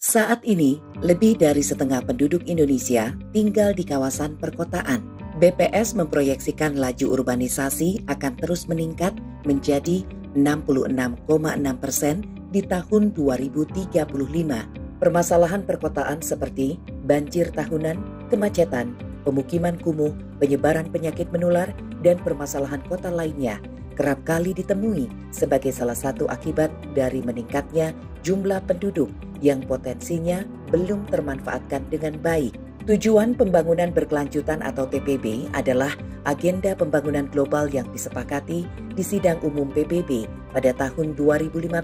Saat ini, lebih dari setengah penduduk Indonesia tinggal di kawasan perkotaan. BPS memproyeksikan laju urbanisasi akan terus meningkat menjadi 66,6% di tahun 2035. Permasalahan perkotaan seperti banjir tahunan, kemacetan, pemukiman kumuh, penyebaran penyakit menular, dan permasalahan kota lainnya kerap kali ditemui sebagai salah satu akibat dari meningkatnya jumlah penduduk yang potensinya belum termanfaatkan dengan baik. Tujuan pembangunan berkelanjutan atau TPB adalah agenda pembangunan global yang disepakati di Sidang Umum PBB pada tahun 2015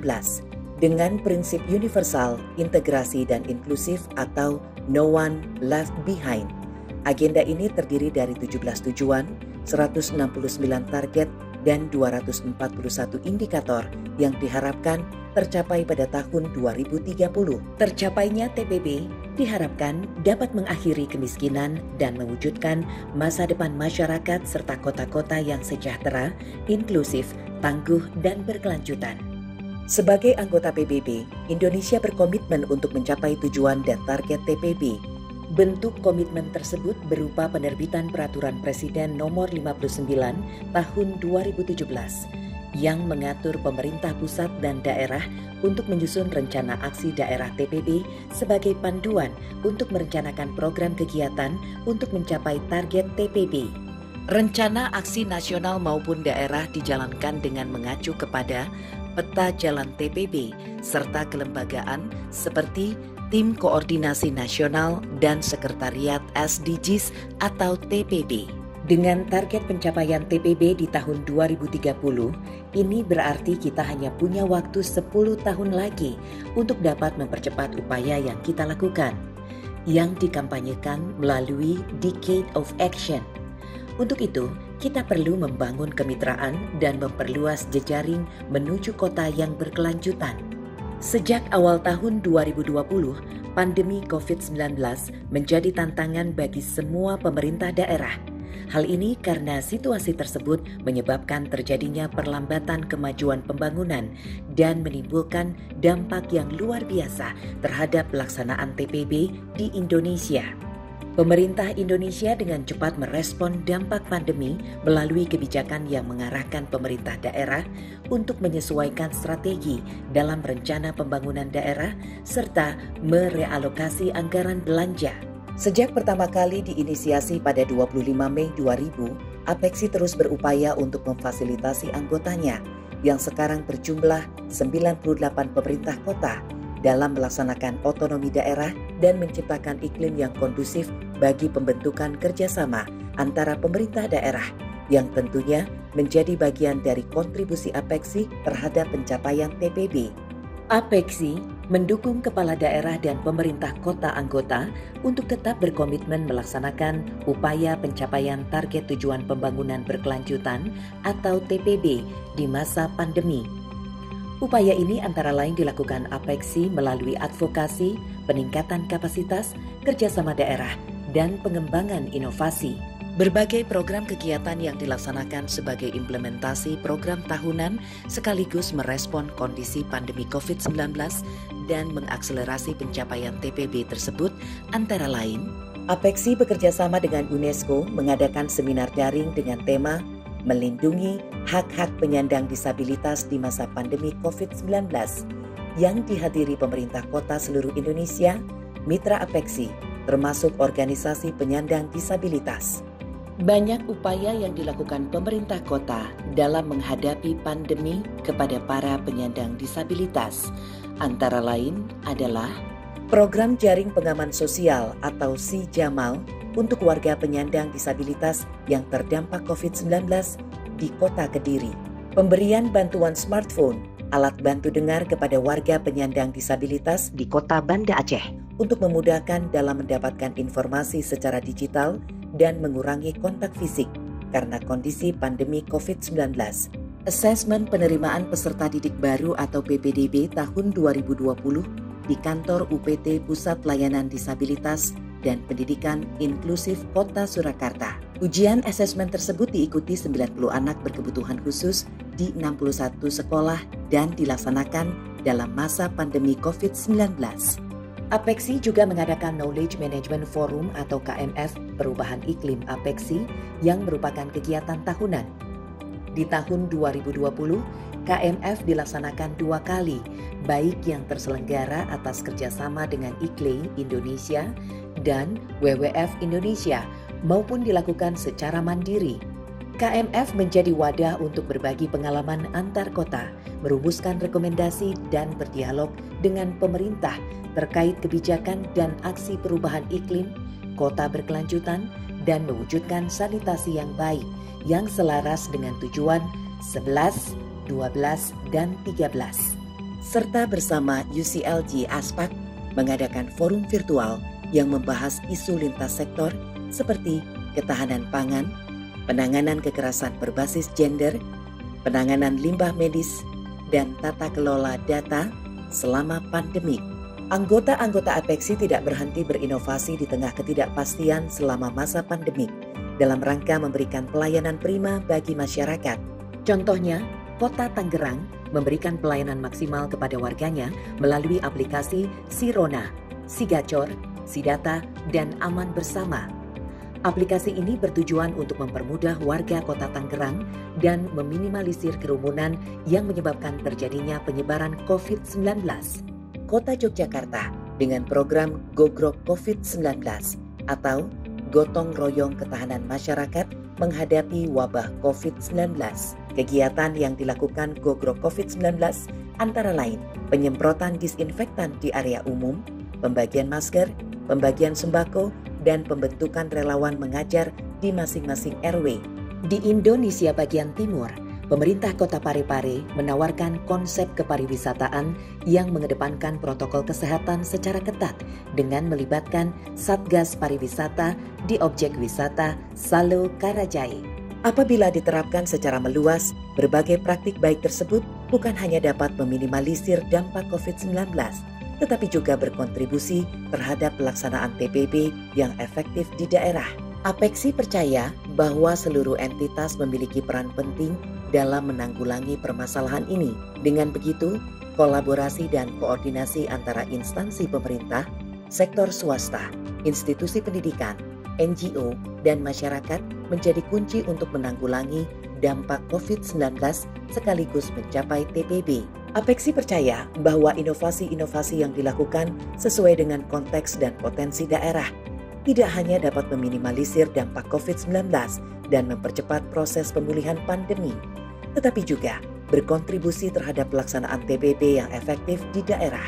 dengan prinsip universal, integrasi, dan inklusif atau no one left behind. Agenda ini terdiri dari 17 tujuan, 169 target, dan 241 indikator yang diharapkan tercapai pada tahun 2030. Tercapainya TPB diharapkan dapat mengakhiri kemiskinan dan mewujudkan masa depan masyarakat serta kota-kota yang sejahtera, inklusif, tangguh, dan berkelanjutan. Sebagai anggota PBB, Indonesia berkomitmen untuk mencapai tujuan dan target TPB. Bentuk komitmen tersebut berupa penerbitan Peraturan Presiden Nomor 59 Tahun 2017 yang mengatur pemerintah pusat dan daerah untuk menyusun rencana aksi daerah TPB sebagai panduan untuk merencanakan program kegiatan untuk mencapai target TPB. Rencana aksi nasional maupun daerah dijalankan dengan mengacu kepada peta jalan TPB serta kelembagaan seperti Tim Koordinasi Nasional dan Sekretariat SDGs atau TPB. Dengan target pencapaian TPB di tahun 2030, ini berarti kita hanya punya waktu 10 tahun lagi untuk dapat mempercepat upaya yang kita lakukan, yang dikampanyekan melalui Decade of Action. Untuk itu, kita perlu membangun kemitraan dan memperluas jejaring menuju kota yang berkelanjutan. Sejak awal tahun 2020, pandemi COVID-19 menjadi tantangan bagi semua pemerintah daerah. Hal ini karena situasi tersebut menyebabkan terjadinya perlambatan kemajuan pembangunan dan menimbulkan dampak yang luar biasa terhadap pelaksanaan TPB di Indonesia. Pemerintah Indonesia dengan cepat merespon dampak pandemi melalui kebijakan yang mengarahkan pemerintah daerah untuk menyesuaikan strategi dalam rencana pembangunan daerah serta merealokasi anggaran belanja. Sejak pertama kali diinisiasi pada 25 Mei 2000, APEKSI terus berupaya untuk memfasilitasi anggotanya yang sekarang berjumlah 98 pemerintah kota dalam melaksanakan otonomi daerah dan menciptakan iklim yang kondusif bagi pembentukan kerjasama antara pemerintah daerah yang tentunya menjadi bagian dari kontribusi APEKSI terhadap pencapaian TPB. APEKSI mendukung kepala daerah dan pemerintah kota anggota untuk tetap berkomitmen melaksanakan upaya pencapaian target tujuan pembangunan berkelanjutan atau TPB di masa pandemi. Upaya ini antara lain dilakukan APEKSI melalui advokasi, peningkatan kapasitas, kerjasama daerah, dan pengembangan inovasi. Berbagai program kegiatan yang dilaksanakan sebagai implementasi program tahunan sekaligus merespon kondisi pandemi COVID-19 dan mengakselerasi pencapaian TPB tersebut antara lain, APEKSI bekerjasama dengan UNESCO mengadakan seminar daring dengan tema Melindungi Hak-Hak Penyandang Disabilitas di Masa Pandemi COVID-19 yang dihadiri pemerintah kota seluruh Indonesia, mitra APEKSI, termasuk organisasi penyandang disabilitas. Banyak upaya yang dilakukan pemerintah kota dalam menghadapi pandemi kepada para penyandang disabilitas, antara lain adalah program jaring pengaman sosial atau Si Jamal untuk warga penyandang disabilitas yang terdampak COVID-19 di Kota Kediri. Pemberian bantuan smartphone, alat bantu dengar kepada warga penyandang disabilitas di Kota Banda Aceh untuk memudahkan dalam mendapatkan informasi secara digital dan mengurangi kontak fisik karena kondisi pandemi COVID-19. Asesmen penerimaan peserta didik baru atau PPDB tahun 2020 di kantor UPT Pusat Layanan Disabilitas dan Pendidikan Inklusif Kota Surakarta. Ujian asesmen tersebut diikuti 90 anak berkebutuhan khusus di 61 sekolah dan dilaksanakan dalam masa pandemi COVID-19. Apexi juga mengadakan Knowledge Management Forum atau KMF Perubahan Iklim Apexi yang merupakan kegiatan tahunan. Di tahun 2020, KMF dilaksanakan 2 kali, baik yang terselenggara atas kerjasama dengan ICLEI Indonesia dan WWF Indonesia, maupun dilakukan secara mandiri. KMF menjadi wadah untuk berbagi pengalaman antar kota, merumuskan rekomendasi dan berdialog dengan pemerintah terkait kebijakan dan aksi perubahan iklim, kota berkelanjutan, dan mewujudkan sanitasi yang baik yang selaras dengan tujuan 11, 12, dan 13. Serta bersama UCLG Aspak mengadakan forum virtual yang membahas isu lintas sektor seperti ketahanan pangan, penanganan kekerasan berbasis gender, penanganan limbah medis, dan tata kelola data selama pandemik. Anggota-anggota Apexi tidak berhenti berinovasi di tengah ketidakpastian selama masa pandemik dalam rangka memberikan pelayanan prima bagi masyarakat. Contohnya, Kota Tangerang memberikan pelayanan maksimal kepada warganya melalui aplikasi Sirona, Sigacor, Sidata, dan Aman Bersama. Aplikasi ini bertujuan untuk mempermudah warga Kota Tangerang dan meminimalisir kerumunan yang menyebabkan terjadinya penyebaran COVID-19. Kota Yogyakarta dengan program Gogrok COVID-19 atau Gotong Royong Ketahanan Masyarakat menghadapi wabah COVID-19. Kegiatan yang dilakukan Gogrok COVID-19 antara lain penyemprotan disinfektan di area umum, pembagian masker, pembagian sembako, dan pembentukan relawan mengajar di masing-masing RW. Di Indonesia bagian timur, pemerintah Kota Parepare menawarkan konsep kepariwisataan yang mengedepankan protokol kesehatan secara ketat dengan melibatkan Satgas Pariwisata di objek wisata Salo Karajai. Apabila diterapkan secara meluas, berbagai praktik baik tersebut bukan hanya dapat meminimalisir dampak COVID-19, tetapi juga berkontribusi terhadap pelaksanaan TPB yang efektif di daerah. Apexi percaya bahwa seluruh entitas memiliki peran penting dalam menanggulangi permasalahan ini. Dengan begitu, kolaborasi dan koordinasi antara instansi pemerintah, sektor swasta, institusi pendidikan, NGO, dan masyarakat menjadi kunci untuk menanggulangi dampak COVID-19 sekaligus mencapai TPB. Apexi percaya bahwa inovasi-inovasi yang dilakukan sesuai dengan konteks dan potensi daerah tidak hanya dapat meminimalisir dampak COVID-19 dan mempercepat proses pemulihan pandemi, tetapi juga berkontribusi terhadap pelaksanaan TPB yang efektif di daerah.